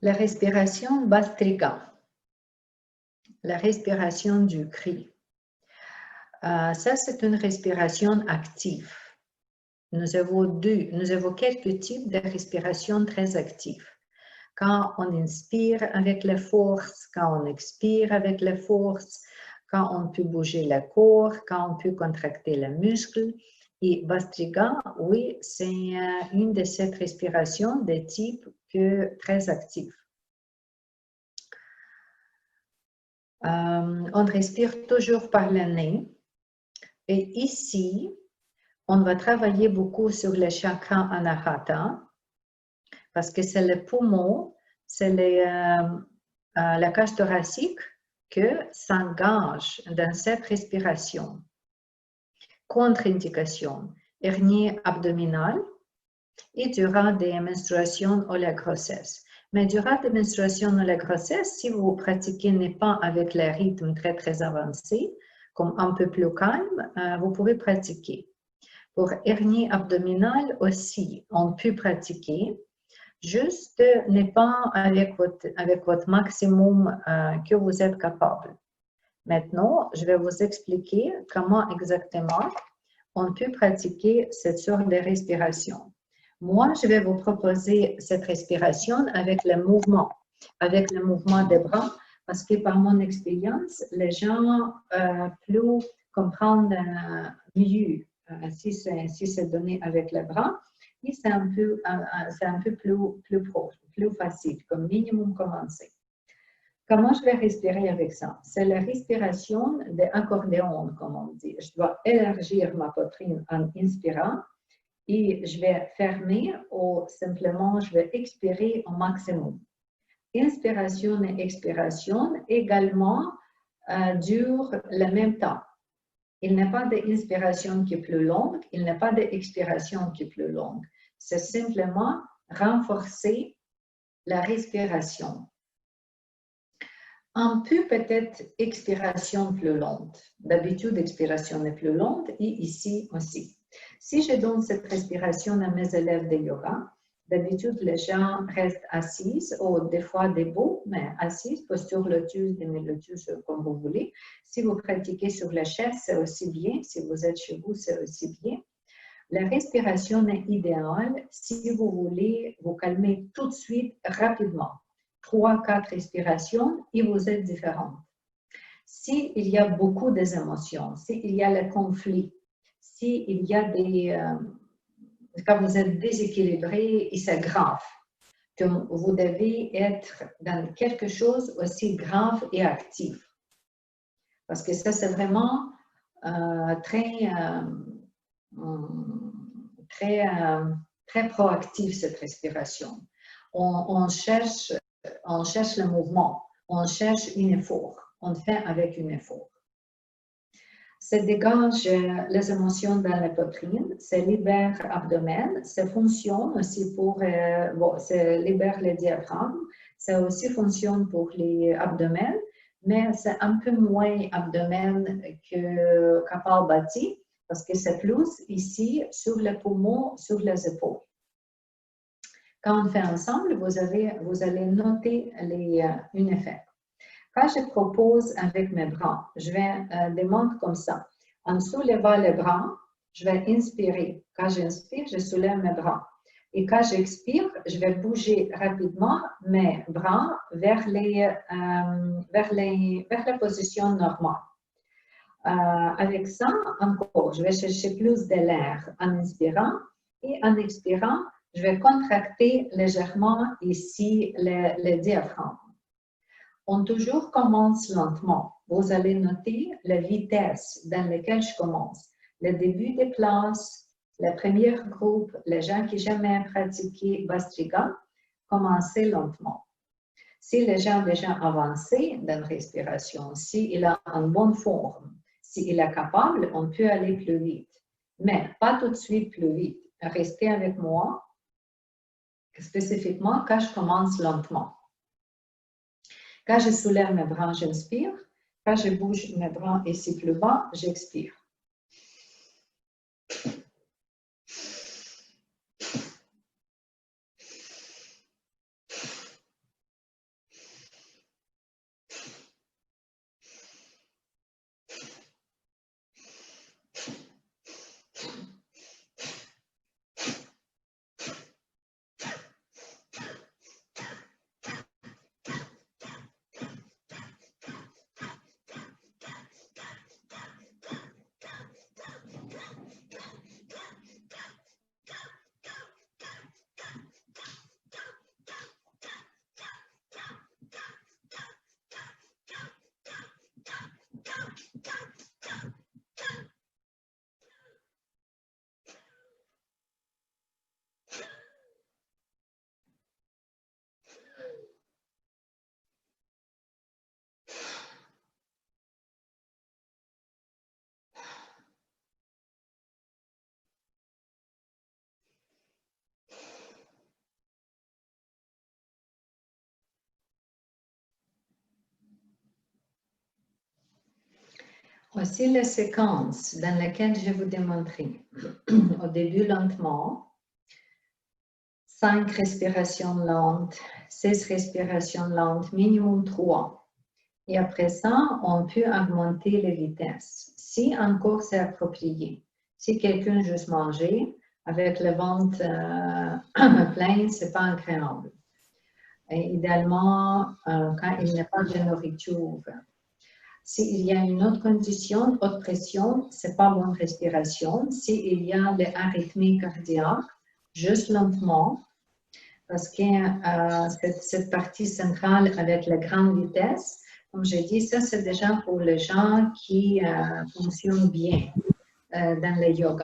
La respiration Bhastrika, la respiration du cri. Ça, c'est une respiration active. Nous avons quelques types de respiration très actifs. Quand on inspire avec la force, quand on expire avec la force, quand on peut bouger le corps, quand on peut contracter les muscles. Et Bhastrika, oui, c'est une de ces respirations de type très actif. On respire toujours par le nez. Et ici, on va travailler beaucoup sur le chakra Anahata parce que c'est le poumon, c'est la cage thoracique qui s'engage dans cette respiration. Contre-indication, hernie abdominale et durant des menstruations ou la grossesse. Mais durant des menstruations ou la grossesse, si vous pratiquez n'est pas avec le rythme très avancé, comme un peu plus calme, vous pouvez pratiquer. Pour hernie abdominale aussi, on peut pratiquer, juste n'est pas avec votre maximum que vous êtes capable. Maintenant, je vais vous expliquer comment exactement on peut pratiquer cette sorte de respiration. Moi, je vais vous proposer cette respiration avec le mouvement des bras, parce que par mon expérience, les gens plus comprennent mieux si c'est donné avec les bras, et c'est un peu plus proche, plus facile, comme minimum commencer. Comment je vais respirer avec ça? C'est la respiration d'accordéon, comme on dit. Je dois élargir ma poitrine en inspirant et je vais fermer ou simplement je vais expirer au maximum. Inspiration et expiration également durent le même temps. Il n'y a pas d'inspiration qui est plus longue, il n'y a pas d'expiration qui est plus longue. C'est simplement renforcer la respiration. Un peu peut-être expiration plus longue. D'habitude, l'expiration est plus longue et ici aussi. Si je donne cette respiration à mes élèves de yoga, d'habitude, les gens restent assis ou des fois debout, mais assis, posture lotus, demi-lotus, comme vous voulez. Si vous pratiquez sur la chaise, c'est aussi bien. Si vous êtes chez vous, c'est aussi bien. La respiration est idéale si vous voulez vous calmer tout de suite, rapidement. 3-4 respirations et vous êtes différente. S'il y a beaucoup d'émotions, s'il y a le conflit, s'il y a quand vous êtes déséquilibré et c'est grave, que vous devez être dans quelque chose aussi grave et actif. Parce que ça, c'est vraiment très proactif, cette respiration. On cherche le mouvement, on cherche un effort, on fait avec un effort. Ça dégage les émotions dans la poitrine, ça libère l'abdomen, ça fonctionne aussi pour, ça libère le diaphragme, ça aussi fonctionne pour les abdomens, mais c'est un peu moins abdomen que Kapalbhati, parce que c'est plus ici sur le poumon, sur les épaules. Quand on fait ensemble, vous allez noter un effet. Quand je propose avec mes bras, je vais demander comme ça. En soulevant les bras, je vais inspirer. Quand j'inspire, je soulève mes bras. Et quand j'expire, je vais bouger rapidement mes bras vers la position normale. Avec ça, encore, je vais chercher plus de l'air en inspirant et en expirant, je vais contracter légèrement ici le diaphragme. On toujours commence lentement. Vous allez noter la vitesse dans laquelle je commence. Le début des classes, le premier groupe, les gens qui n'ont jamais pratiqué Bhastrika, commencez lentement. Si les gens ont déjà avancé dans la respiration, s'il a une bonne forme, s'il est capable, on peut aller plus vite. Mais pas tout de suite plus vite. Restez avec moi, spécifiquement quand je commence lentement. Quand je soulève mes bras, j'inspire. Quand je bouge mes bras ici plus bas, j'expire. Aussi les séquences dans lesquelles je vous démontrer. Au début, lentement, 5 respirations lentes, 6 respirations lentes, minimum 3. Et après ça, on peut augmenter les vitesses. Si encore c'est approprié. Si quelqu'un juste manger, avec le ventre plein, ce n'est pas agréable. Et idéalement, quand il n'y a pas de nourriture. S'il y a une autre condition, haute pression, ce n'est pas bonne respiration. S'il y a des arythmies cardiaques, juste lentement, parce que cette partie centrale avec la grande vitesse, comme j'ai dit, ça c'est déjà pour les gens qui fonctionnent bien dans le yoga.